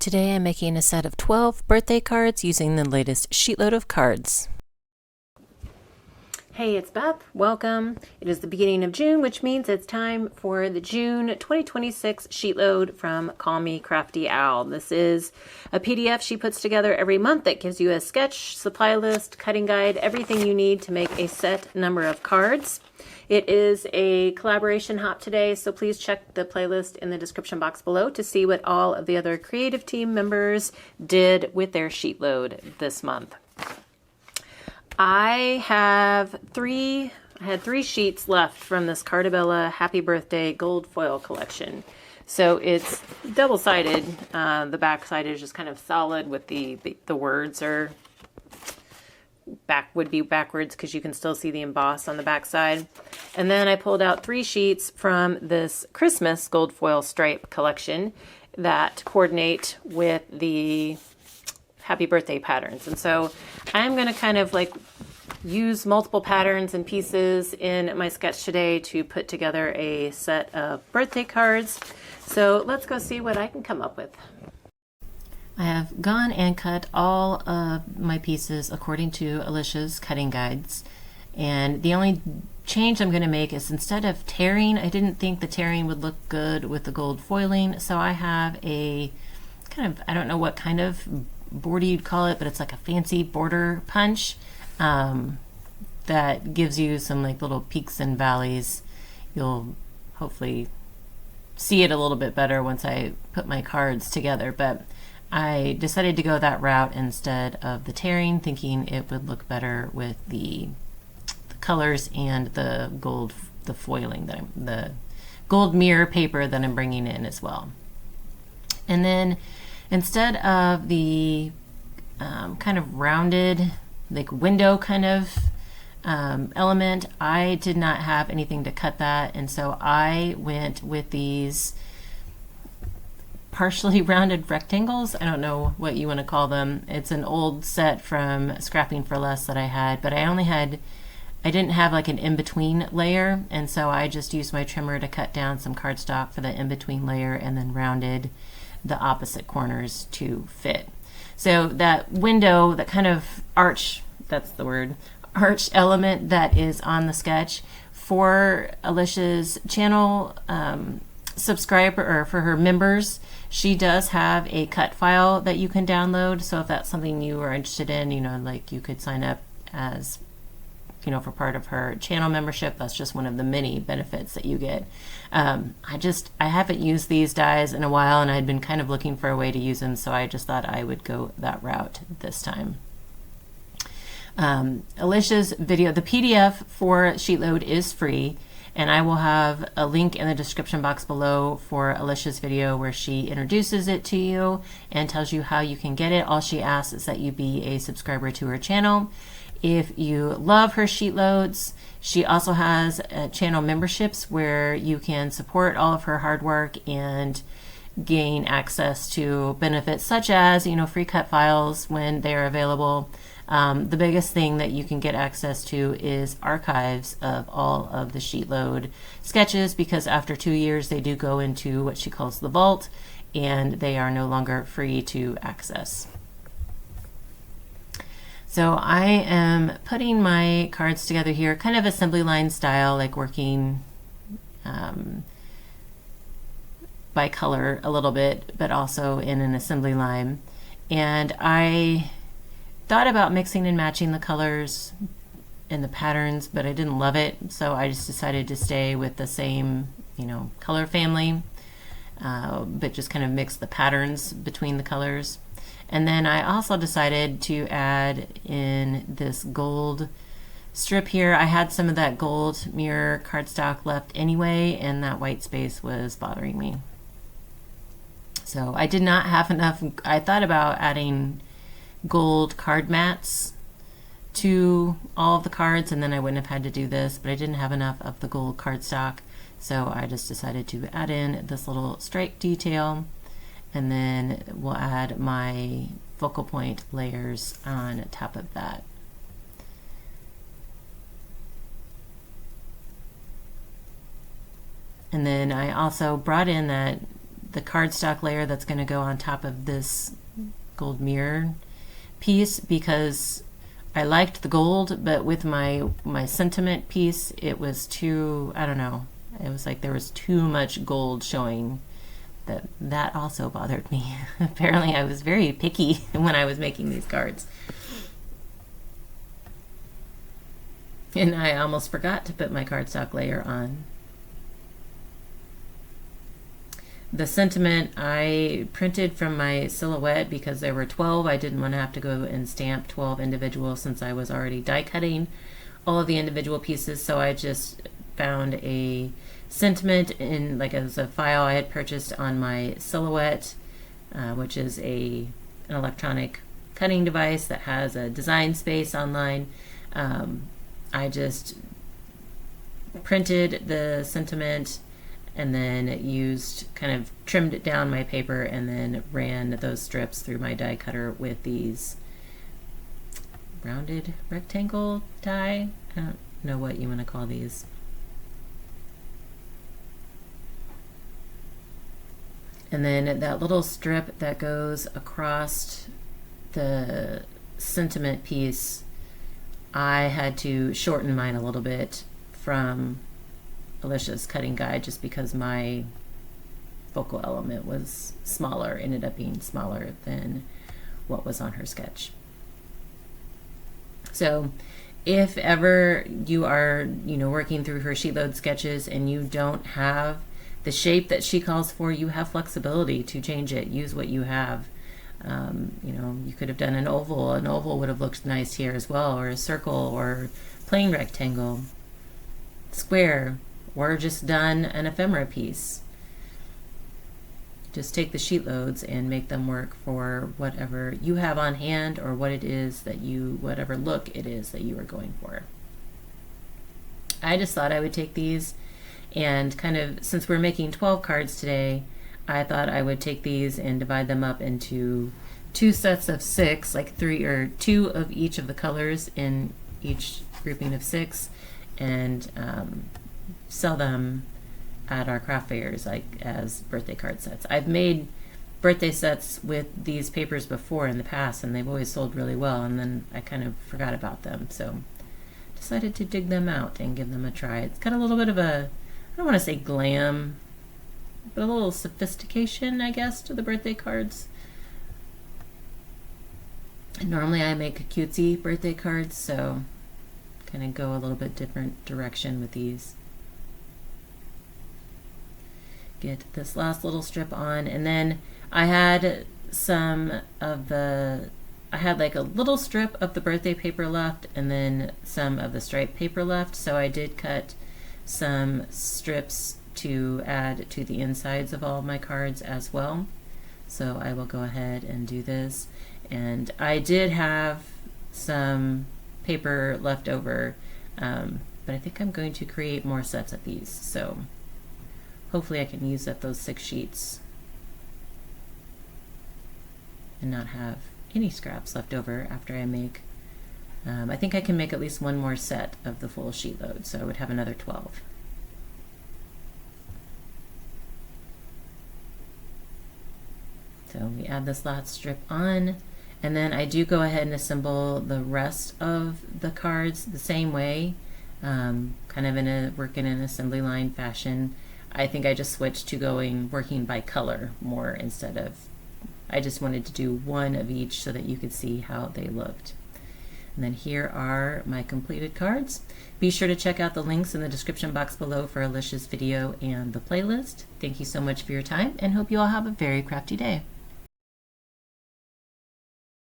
Today I'm making a set of 12 birthday cards using the latest SheetLoad of Cards. Hey, it's Beth. Welcome. It is the beginning of June, which means it's time for the June 2026 SheetLoad from Call Me Crafty Owl. This is a PDF she puts together every month that gives you a sketch, supply list, cutting guide, everything you need to make a set number of cards. It is a collaboration hop today, so please check the playlist in the description box below to see what all of the other creative team members did with their SheetLoad this month. I had three sheets left from this Cardabella Happy Birthday Gold Foil collection. So it's double-sided. The back side is just kind of solid with the words are would be backwards because you can still see the emboss on the back side. And then I pulled out 3 sheets from this Christmas gold foil stripe collection that coordinate with the happy birthday patterns. And so I'm going to kind of like use multiple patterns and pieces in my sketch today to put together a set of birthday cards. So let's go see what I can come up with. I have gone and cut all of my pieces according to Alicia's cutting guides. And the only change I'm going to make is instead of tearing, I didn't think the tearing would look good with the gold foiling. So I have a kind of, I don't know what kind of border you'd call it, but it's like a fancy border punch that gives you some like little peaks and valleys. You'll hopefully see it a little bit better once I put my cards together, but I decided to go that route instead of the tearing, thinking it would look better with the colors and the foiling, the gold mirror paper that I'm bringing in as well. And then instead of the kind of rounded, like window kind of element, I did not have anything to cut that, and so I went with these partially rounded rectangles. I don't know what you want to call them. It's an old set from Scrapping for Less that I had, but I didn't have like an in-between layer, and so I just used my trimmer to cut down some cardstock for the in-between layer and then rounded the opposite corners to fit. So that window, that kind of arch, that's the word, arch element that is on the sketch for Alicia's channel subscriber, or for her members, she does have a cut file that you can download. So if that's something you are interested in, like you could sign up as, for part of her channel membership. That's just one of the many benefits that you get. I haven't used these dies in a while, and I'd been kind of looking for a way to use them, so I just thought I would go that route this time. Alicia's video, the PDF for SheetLoad is free, and I will have a link in the description box below for Alicia's video where she introduces it to you and tells you how you can get it. All she asks is that you be a subscriber to her channel. If you love her SheetLoads, she also has channel memberships where you can support all of her hard work and gain access to benefits such as, free cut files when they're available. The biggest thing that you can get access to is archives of all of the SheetLoad sketches, because after 2 years they do go into what she calls the vault, and they are no longer free to access. So I am putting my cards together here, kind of assembly line style, like working by color a little bit, but also in an assembly line. And I thought about mixing and matching the colors and the patterns, but I didn't love it, so I just decided to stay with the same, color family, but just kind of mix the patterns between the colors. And then I also decided to add in this gold strip here. I had some of that gold mirror cardstock left anyway, and that white space was bothering me. So I did not have enough. I thought about adding gold card mats to all of the cards, and then I wouldn't have had to do this, but I didn't have enough of the gold cardstock, so I just decided to add in this little stripe detail, and then we'll add my focal point layers on top of that. And then I also brought in the cardstock layer that's going to go on top of this gold mirror piece, because I liked the gold, but with my sentiment piece, it was too, I don't know, it was like there was too much gold showing. That also bothered me. Apparently I was very picky when I was making these cards. And I almost forgot to put my cardstock layer on. The sentiment I printed from my silhouette because there were 12. I didn't want to have to go and stamp 12 individual since I was already die cutting all of the individual pieces. So I just found a sentiment in like as a file I had purchased on my silhouette, which is an electronic cutting device that has a design space online. I just printed the sentiment and then trimmed it down my paper and then ran those strips through my die cutter with these rounded rectangle die. I don't know what you want to call these. And then that little strip that goes across the sentiment piece, I had to shorten mine a little bit from Alicia's cutting guide just because my focal element was smaller, ended up being smaller than what was on her sketch. So if ever you are, working through her SheetLoad sketches and you don't have the shape that she calls for, you have flexibility to change it. Use what you have. You could have done an oval. An oval would have looked nice here as well, or a circle, or plain rectangle, square, or just done an ephemera piece. Just take the sheet loads and make them work for whatever you have on hand, or whatever look it is that you are going for. I just thought I would take these and since we're making 12 cards today, I thought I would take these and divide them up into 2 sets of 6, like 3 or 2 of each of the colors in each grouping of 6, and sell them at our craft fairs as birthday card sets. I've made birthday sets with these papers before in the past, and they've always sold really well, and then I kind of forgot about them, so decided to dig them out and give them a try. It's got a little bit of a, I don't want to say glam, but a little sophistication, I guess, to the birthday cards. And normally I make cutesy birthday cards, so kind of go a little bit different direction with these. Get this last little strip on, and then I had like a little strip of the birthday paper left and then some of the striped paper left, so I did cut some strips to add to the insides of all of my cards as well. So I will go ahead and do this. And I did have some paper left over, but I think I'm going to create more sets of these, so hopefully I can use up those 6 sheets and not have any scraps left over after I make. I think I can make at least one more set of the full sheet load, so I would have another 12. So we add this last strip on, and then I do go ahead and assemble the rest of the cards the same way, kind of working in an assembly line fashion. I think I just switched to working by color more instead of, I just wanted to do one of each so that you could see how they looked. And then here are my completed cards. Be sure to check out the links in the description box below for Alicia's video and the playlist. Thank you so much for your time, and hope you all have a very crafty day.